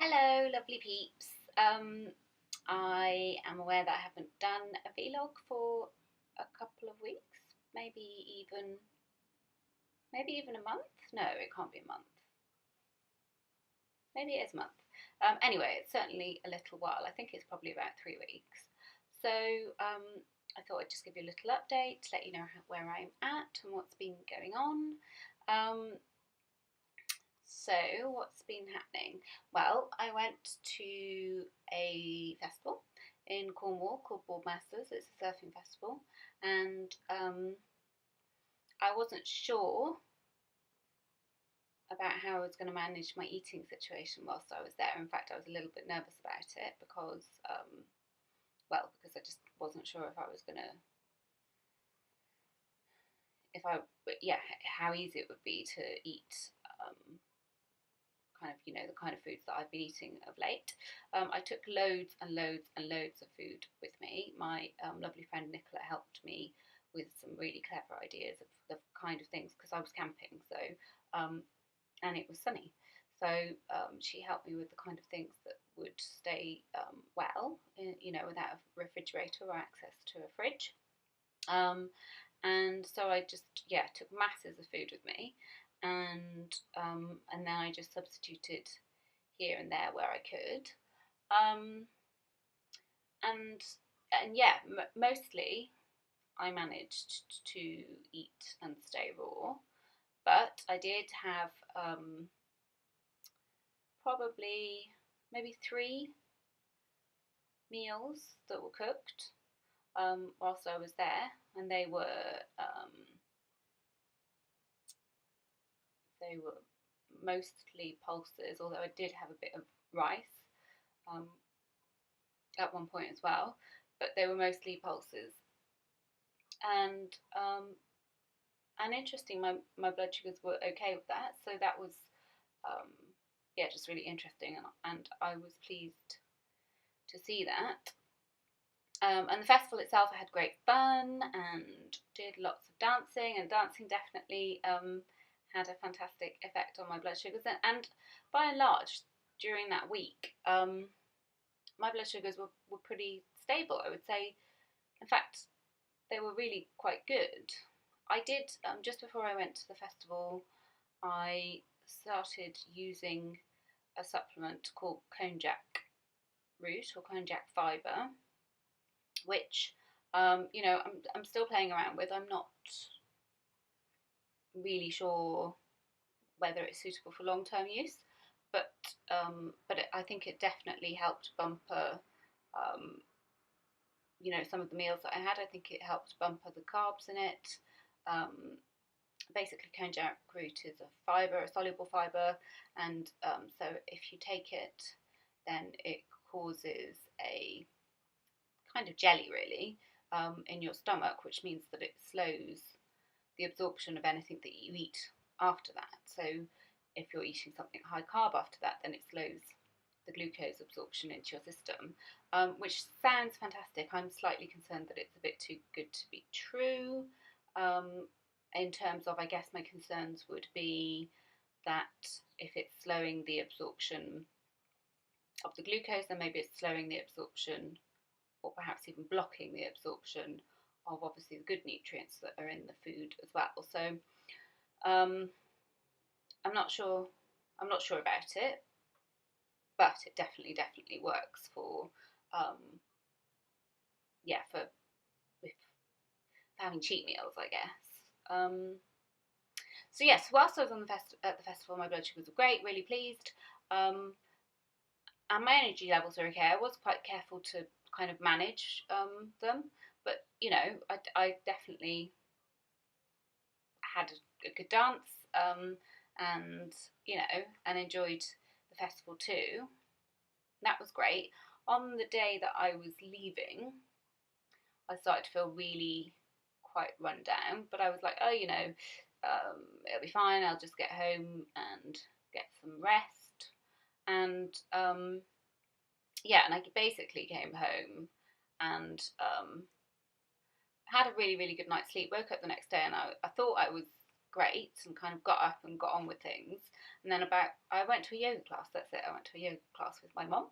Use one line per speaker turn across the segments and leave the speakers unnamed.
Hello, lovely peeps. I am aware that I haven't done a vlog for a couple of weeks, maybe even a month. No, it can't be a month. Maybe it is a month. Anyway, it's certainly a little while. I think it's probably about 3 weeks. So I thought I'd just give you a little update to let you know where I'm at and what's been going on. So what's been happening? Well, I went to a festival in Cornwall called Boardmasters. It's a surfing festival, and I wasn't sure about how I was going to manage my eating situation whilst I was there. In fact, I was a little bit nervous about it because I just wasn't sure if I was going to, how easy it would be to eat the kind of foods that I've been eating of late. I took loads and loads and loads of food with me. My lovely friend Nicola helped me with some really clever ideas of the kind of things, because I was camping, so and it was sunny. So she helped me with the kind of things that would stay without a refrigerator or access to a fridge. And so I just took masses of food with me, and then I just substituted here and there where I could, and mostly I managed to eat and stay raw, but I did have probably maybe 3 meals that were cooked whilst I was there, and they were mostly pulses, although I did have a bit of rice at one point as well, but they were mostly pulses. And interesting, my blood sugars were okay with that, so that was just really interesting, and I was pleased to see that. And the festival itself, I had great fun and did lots of dancing, and dancing definitely had a fantastic effect on my blood sugars. And by and large, during that week, my blood sugars were pretty stable, I would say. In fact, they were really quite good. I did, just before I went to the festival, I started using a supplement called konjac root or konjac fibre, which I'm still playing around with. I'm not really sure whether it's suitable for long-term use, but I think it definitely helped bumper some of the meals that I had. I think it helped bumper the carbs in it. Basically, konjac root is a soluble fibre, and so if you take it, then it causes a kind of jelly, really, in your stomach, which means that it slows the absorption of anything that you eat after that. So if you're eating something high carb after that, then it slows the glucose absorption into your system, which sounds fantastic. I'm slightly concerned that it's a bit too good to be true. In terms of, I guess my concerns would be that if it's slowing the absorption of the glucose, then maybe it's slowing the absorption, or perhaps even blocking the absorption of obviously the good nutrients that are in the food as well. So I'm not sure about it, but it definitely works for having cheat meals, I guess. So yes, whilst I was at the festival, my blood sugars were great, really pleased, and my energy levels were okay. I was quite careful to kind of manage them, but I definitely had a good dance, and enjoyed the festival too. That was great. On the day that I was leaving, I started to feel really quite run down, but I was like, it'll be fine. I'll just get home and get some rest. And and I basically came home and had a really, really good night's sleep. Woke up the next day and I thought I was great and kind of got up and got on with things. And then I went to a yoga class. That's it. I went to a yoga class with my mum,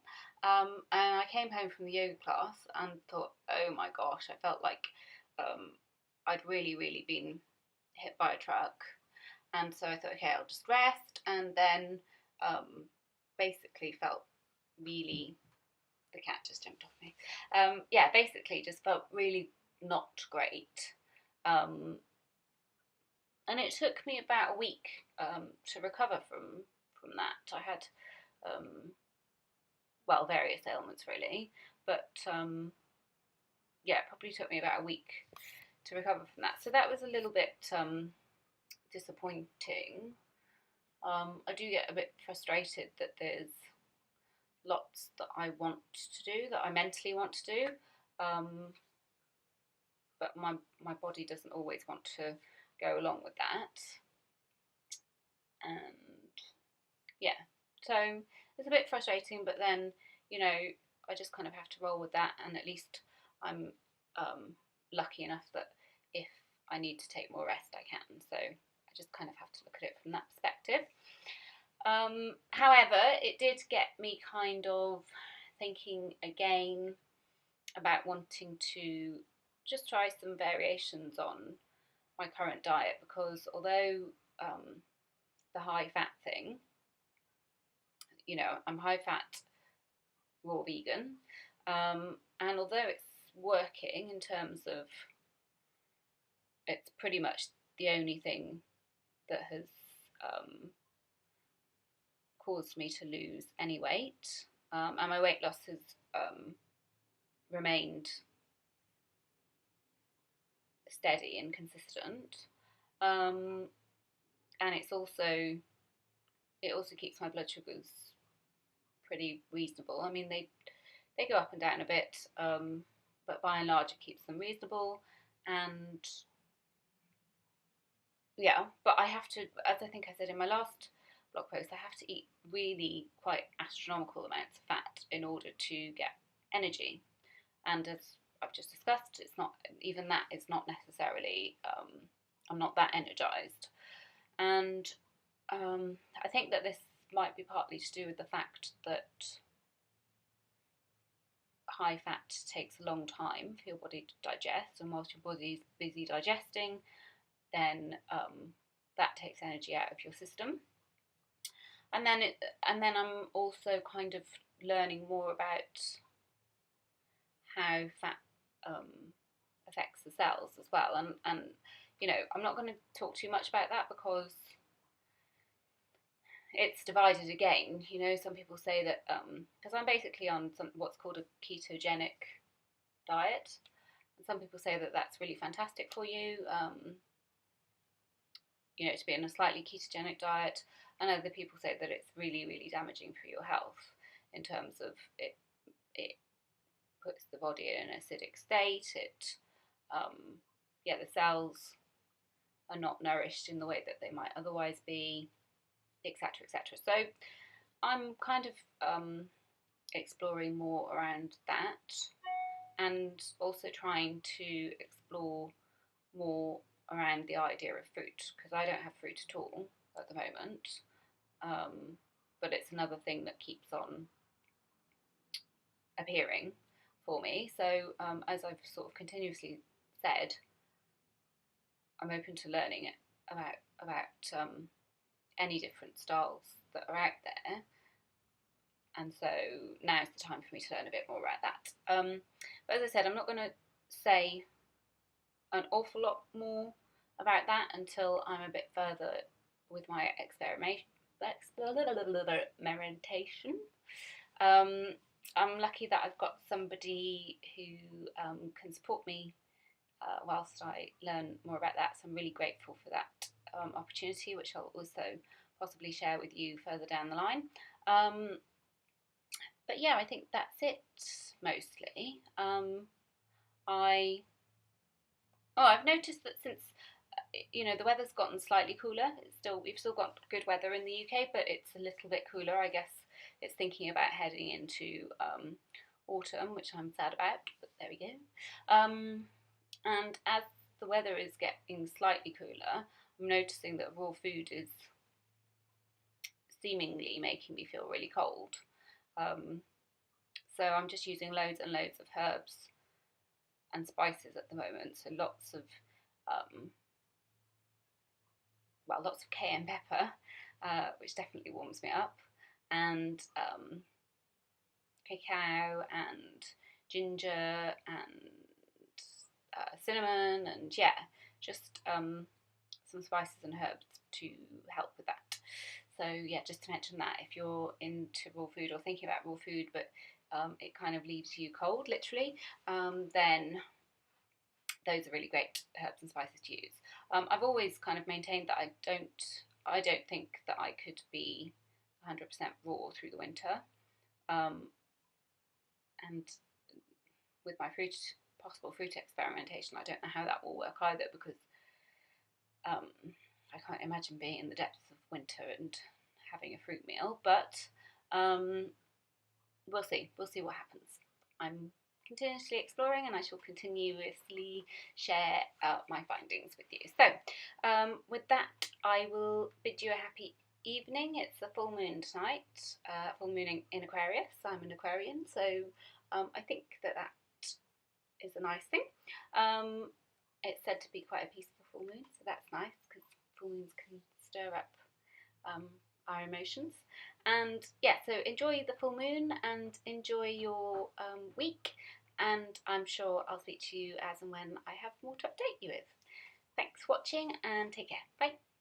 and I came home from the yoga class and thought, oh my gosh, I felt like I'd really been hit by a truck. And so I thought, okay, I'll just rest, and then basically felt really, the cat just jumped off me. Yeah, basically just felt really not great. And it took me about a week to recover from that. I had, well, various ailments really, but yeah, it probably took me about a week to recover from that. So that was a little bit disappointing. I do get a bit frustrated that there's lots that I want to do, that I mentally want to do, but my body doesn't always want to go along with that. And yeah, so it's a bit frustrating, but then, you know, I just kind of have to roll with that, and at least I'm lucky enough that if I need to take more rest, I can. So I just kind of have to look at it from that perspective. However, it did get me kind of thinking again about wanting to just try some variations on my current diet, because although the high fat thing, you know, I'm high fat raw vegan, and although it's working in terms of, it's pretty much the only thing that has caused me to lose any weight, and my weight loss has remained steady and consistent, and it also keeps my blood sugars pretty reasonable. I mean, they go up and down a bit, but by and large it keeps them reasonable. And yeah, but I have to, as I think I said in my last blog post, I have to eat really quite astronomical amounts of fat in order to get energy. And as I've just discussed, it's not, even that is not necessarily, I'm not that energized. And I think that this might be partly to do with the fact that high fat takes a long time for your body to digest, and whilst your body's busy digesting, then that takes energy out of your system. And then I'm also kind of learning more about how fat affects the cells as well. And you know, I'm not going to talk too much about that because it's divided again. You know, some people say that because I'm basically on what's called a ketogenic diet, and some people say that that's really fantastic for you. You know, to be in a slightly ketogenic diet, and other people say that it's really damaging for your health in terms of it puts the body in an acidic state. It the cells are not nourished in the way that they might otherwise be, etc, etc. So I'm kind of exploring more around that, and also trying to explore more around the idea of fruit, because I don't have fruit at all at the moment, but it's another thing that keeps on appearing for me. So as I've sort of continuously said, I'm open to learning about any different styles that are out there, and so now's the time for me to learn a bit more about that. But as I said, I'm not going to say an awful lot more about that until I'm a bit further with my experimentation. I'm lucky that I've got somebody who can support me whilst I learn more about that, so I'm really grateful for that opportunity, which I'll also possibly share with you further down the line. But yeah, I think that's it mostly. I've noticed that since the weather's gotten slightly cooler. We've still got good weather in the UK, but it's a little bit cooler. I guess it's thinking about heading into autumn, which I'm sad about, but there we go. And as the weather is getting slightly cooler, I'm noticing that raw food is seemingly making me feel really cold. So I'm just using loads and loads of herbs and spices at the moment. So lots of lots of cayenne pepper, which definitely warms me up, and cacao and ginger and cinnamon, and yeah, just some spices and herbs to help with that. So yeah, just to mention that if you're into raw food or thinking about raw food, but it kind of leaves you cold, literally, then those are really great herbs and spices to use. I've always kind of maintained that I don't think that I could be 100% raw through the winter, and with my possible fruit experimentation, I don't know how that will work either, because I can't imagine being in the depths of winter and having a fruit meal. But we'll see. We'll see what happens. I'm continuously exploring, and I shall continuously share my findings with you. So, with that, I will bid you a happy evening. It's a full moon tonight, full moon in Aquarius. I'm an Aquarian, so I think that is a nice thing. It's said to be quite a peaceful full moon, so that's nice, because full moons can stir up our emotions. And yeah, so enjoy the full moon and enjoy your week, and I'm sure I'll speak to you as and when I have more to update you with. Thanks for watching, and take care. Bye.